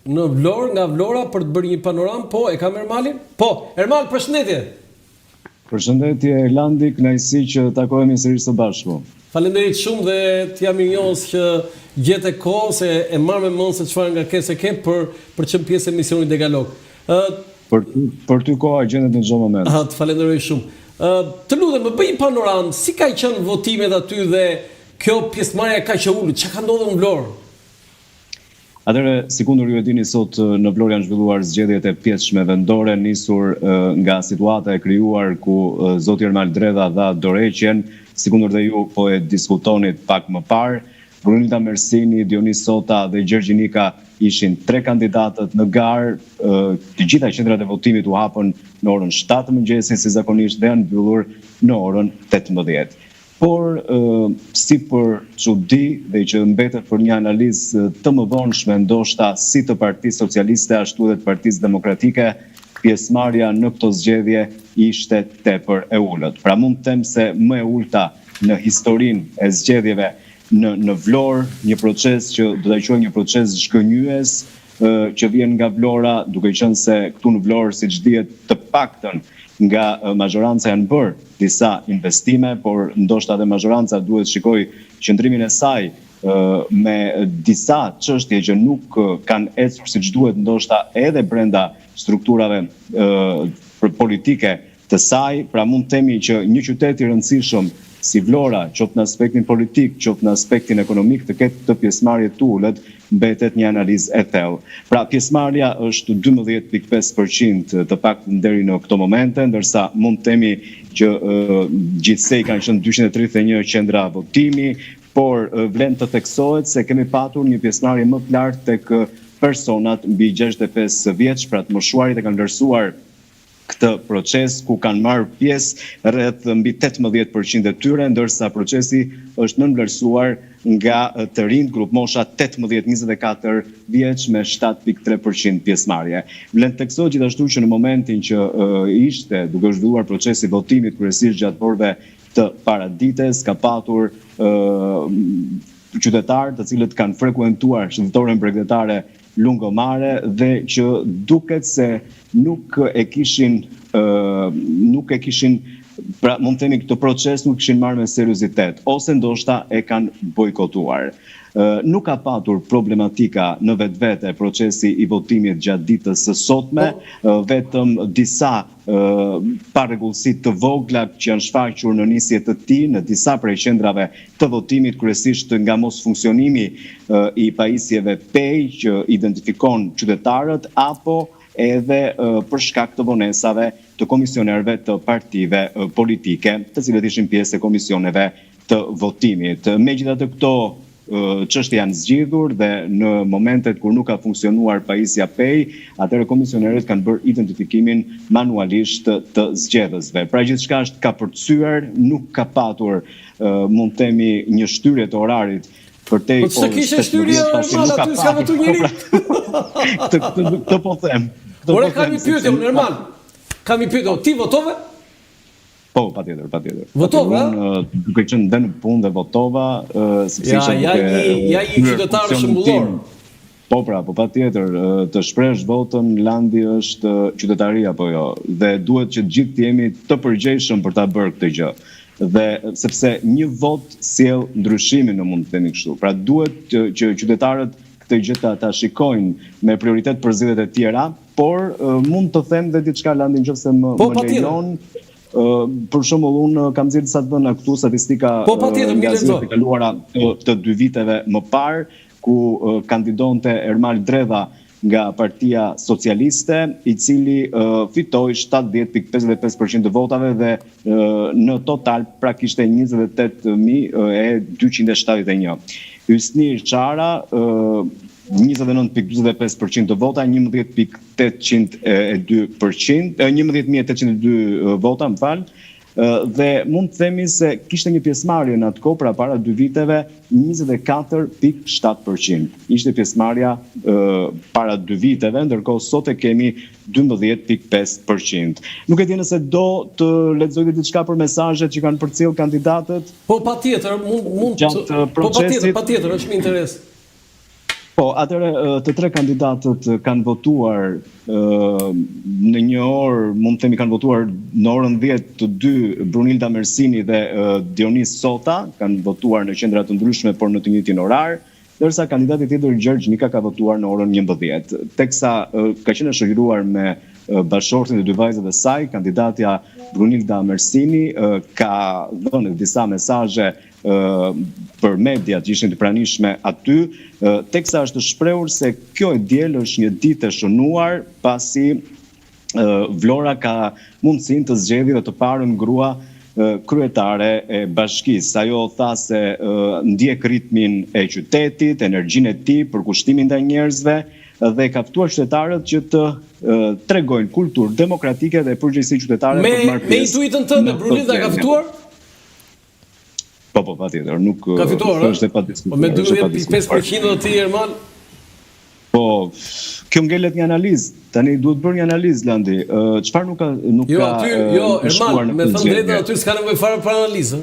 në Vlorë, nga Vlora për të bërë një panoram. Po, e kam Ermalin? Po, Ermal, përshëndetje. Përshëndetje Erlandi, kënaqësi që takohemi sërish së bashku. Faleminderit shumë dhe t'jam mirënjohës që gjetë kohë se e marr me mend se çfarë ngarkesë ke për qenë pjesë e misionit Degalog. Për ty koha gjendet në çdo moment. Të falenderoj shumë. Të lutem, më bëj një panoram, si ka qenë votimet aty dhe kjo pjesëmarrja kaq e ulët, çka ka ndodhur në Vlorë? Atëherë, sikundur ju e dini, sot në Vlorë janë zhvilluar zgjedhjet e pjesëshme vendore, nisur nga situata e krijuar ku zoti Ermal Dredha dha dorëheqjen, sikundur dhe ju po e diskutonit pak më parë. Brunilda Mersini, Dionis Sota dhe Gjergj Nika ishin 3 kandidatët në garë. Të gjitha qendrat e votimit u hapën në orën 7 të mëngjesit, si zakonisht, dhe janë mbyllur në orën 18. Por, si për çudi dhe që mbetet për një analizë të mëvonshme, ndoshta si të Partisë Socialiste ashtu dhe të Partisë Demokratike, pjesëmarrja në këto zgjedhje ishte tepër e ulët. Pra mund të them se më e ulta në historinë e zgjedhjeve në Vlorë, një proces që do ta quajmë një proces zhgënjyes që vjen nga Vlora, duke qenë se këtu në Vlorë, siç dihet, të paktën nga majoranca janë bërë disa investime, por ndoshta edhe majoranca duhet shikoj qëndrimin e saj me disa çështje që nuk kanë ecur siç duhet, ndoshta edhe brenda strukturave politike të saj. Pra mund të themi që një qytet i rëndësishëm si Vlora, qoftë në aspektin politik, qoftë në aspektin ekonomik, të ketë të pjesëmarrje të ulët, mbetet një analizë e thellë. Pra pjesëmarrja është 12.5% të paktën deri në këto momente, ndërsa mund të themi që gjithsej kanë qenë 231 qendra votimi, por vlen të theksohet se kemi patur një pjesëmarrje më të lartë tek personat mbi 65 vjeç, pra të moshuarit e kanë vlerësuar këtë proces ku kanë marrë pjesë rreth mbi 18% e tyre, ndërsa procesi është nënvlerësuar nga të rinjt, grup mosha 18-24 vjeç me 7.3% pjesëmarrje. Vlen të theksohet gjithashtu që në momentin që ishte duke zhvilluar procesi votimit kryesisht gjatë orëve të paradites, ka patur qytetarë të cilët kanë frekuentuar shëndetoren bregdetare lungomare dhe që duket se nuk e kishin, pra mund të themi këtë proces nuk kishin marrë me seriozitet, ose ndoshta e kanë bojkotuar. Nuk ka patur problematika në vetvete procesi i votimit gjatë ditës së sotme, vetëm disa parregullsi të vogla që janë shfaqur në nisje të tij në disa prej qendrave të votimit, kryesisht nga mos funksionimi i pajisjeve PEI që identifikon qytetarët, apo edhe për shkak të vonesave të komisionerëve të partive politike, të cilët ishin pjesë e komisioneve të votimit. Megjithatë këto çështje janë zgjidhur dhe në momentet kur nuk ka funksionuar pajisja PEI, atëherë komisionerët kanë bërë identifikimin manualisht të zgjedhësve. Pra gjithçka është kapërcyer, nuk ka patur mund të themi një shtyrje të orarit përtej orës. Po ç'e kishte shtyrje Ermal aty s'ka votuar njëri. Të po them. Por kam një pyetje unë Ermal. Kam një pyetje, ti votove? Po, patjetër. Votova? Duke qenë dhe në punë dhe votova, sepse ja një qytetar shembullor. Po pra, po patjetër, të shpresh votën, Landi është qytetaria apo jo, dhe duhet që gjithë jemi të përgjegjshëm për ta bërë këtë gjë. Dhe sepse një vot sjell ndryshimin, në mund të themi kështu. Pra duhet që qytetarët këtë gjë ta shikojnë me prioritet për zgjedhjet e tjera, por mund të them dhe diçka Landi nëse më lejon. Për shembull, unë kam nxjerrë disa të dhëna këtu statistika nga zgjedhjet e kaluara të 2 viteve më parë, ku kandidonte Ermal Dredha nga Partia Socialiste, i cili fitoi 70.55% të votave dhe në total pra kishte 28.271. Hysni Çara 29.45% të vota, 11.802 vota, më fal. Dhe mund të themi se kishte një pjesëmarrje në atë kohë, pra para 2 viteve, 24.7%. Ishte pjesëmarrja para 2 viteve, ndërkohë sot e kemi 12.5%. Nuk e di nëse do të lexojë diçka për mesazhet që kanë përcjell kandidatët. Po patjetër, mund gjatë procesit. Po patjetër, është me interes. Po, atëre të tre kandidatët kanë votuar në një orë, mund të themi kanë votuar në orën 10 të 2, Brunilda Mersini dhe Dionis Sota, kanë votuar në qendra të ndryshme por në të njëjtin orar, ndërsa kandidati tjetër Gjergj Nika ka votuar në orën 11. Teksa ka qenë shoqëruar me bashortin e dy vajzave të saj, kandidatja Brunilda Mersini ka dhënë disa mesazhe për mediat që ishin të pranishme aty, teksa është shprehur se kjo e diel është një ditë e shënuar pasi Vlora ka mundësinë të zgjedhë dhe të parën grua kryetare e bashkisë. Ajo tha se ndjek ritmin e qytetit, energjinë e tij, përkushtimin ndaj njerëzve dhe ka ftuar qytetarët që të tregojnë kulturë demokratike dhe përgjegjësi qytetare për të marrë pjesë. Me intuitën tënde Brunilda ka ftuar? Po, patjetër, nuk ka fituar, është e padiskutuar. Me 25% të tij Ermal. Po, kjo ngelet një analizë. Tani duhet bërë një analizë, Landi. Çfarë nuk ka Jo, Ermal, me thënë drejtën aty s'ka nevojë fare për analizë.